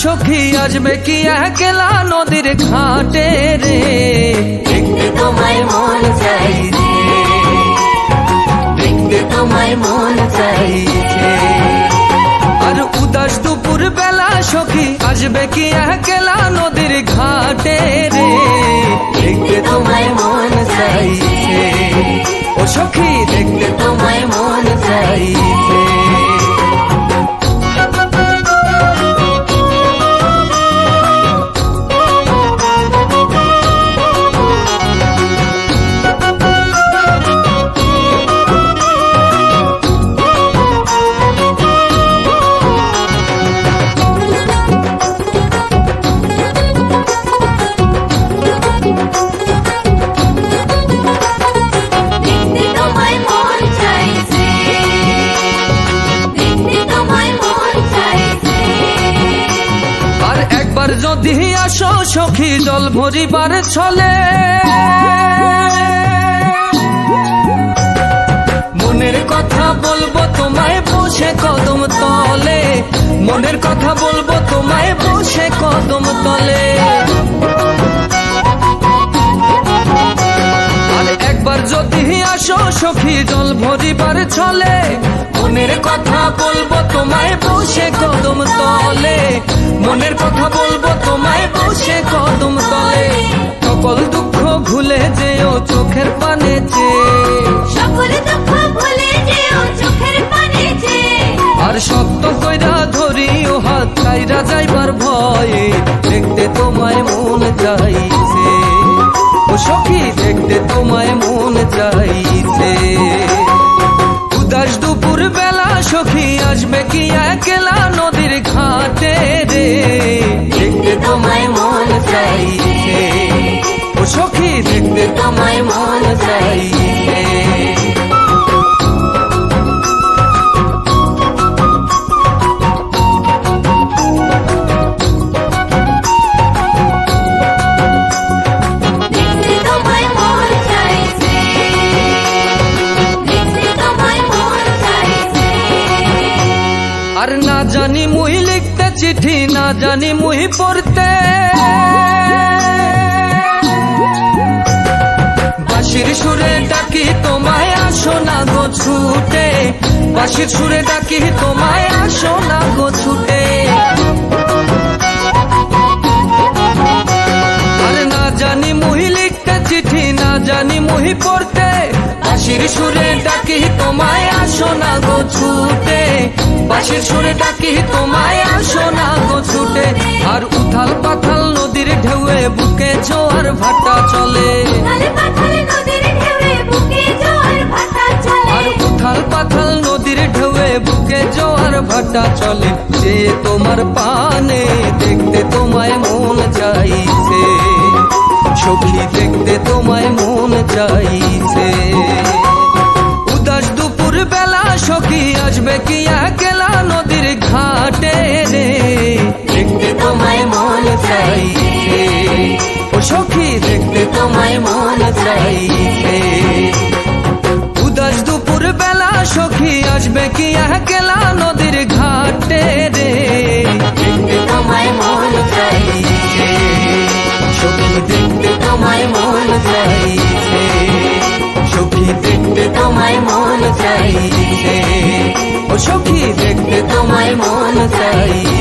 সখী আসবে কি একলা নদীর ঘাটে রে, দেখতে তোমায় মন চাইছে, দেখতে তোমায় মন চাইছে। আর উদাস দুপুর বেলা সখী আসবে কি একলা নদীর ঘাটে রে, দেখতে তোমায় মন চাইছে, ও সখী দেখতে তোমায় মন চাইছে। যদি আসো সখী জল ভরিবার ছলে, মনের কথা বলবো তোমায় বসে কদম তলে, মনের কথা বলবো তোমায় বসে কদম তলে। আর একবার যদি আসো সখী জল ভরিবার ছলে, মনের কথা বলবো তোমায় বসে কদম তলে, মনের কথা বলবো তোমায় বসে কদম তলে। সকল দুঃখ ভুলে যেও চোখের পানে চেয়ে, সকল দুঃখ ভুলে যেও চোখের পানে চেয়ে। আর শক্ত কইরা ধরিও হাত ছাইরা যাইবার ভয়ে, দেখতে তোমায় মন চাইছে, ও সখী দেখতে তোমায় মন চাইছে। উদাস দুপুর বেলা সখী আসবে কি একলা নদীর ঘাটে রে, দেখতে তোমায় মন চাইছে, ও সখী দেখতে তোমায় মন চাইছে। আর না জানি মুই লিখতে চিঠি, না জানি মুই পড়তে, বাঁশির সুরে ডাকি তোমায় আসো না গো ছুটে, বাঁশির সুরে ডাকি তোমায় আসো না গো ছুটে। আর না জানি মুই লিখতে চিঠি, না জানি মুই পড়তে, বাঁশির সুরে ডাকি তোমায় আসো না গো ছুটে, বাঁশির সুরে ডাকি তোমায় আসো না গো ছুটে। আর উথাল পাথাল নদীর ঢেউয়ে বুকে জোয়ার ভাটা চলে, আর উথাল পাথাল নদীর ঢেউয়ে বুকে জোয়ার ভাটা চলে। যে তোমার পানে দেখতে তোমায় মন চাইছে, সখী দেখতে তোমায় মন চাইছে। উদাস দুপুর বেলা সখী আসবে কি একলা নদীর ঘাটে রে, দেখতে তোমায় মন চাইছে, ও সখী দেখতে তোমায় মন চাইছে। উদাস দুপুর বেলা সখী আসবে কি একলা নদীর ঘাটে রে, দেখতে তোমায় মন চাইছে, সখী দেখতে তোমায় মন চাইছে, সখী দেখতে তোমায় মন চাইছে, ও সখী দেখতে তোমায় মন চাইছে।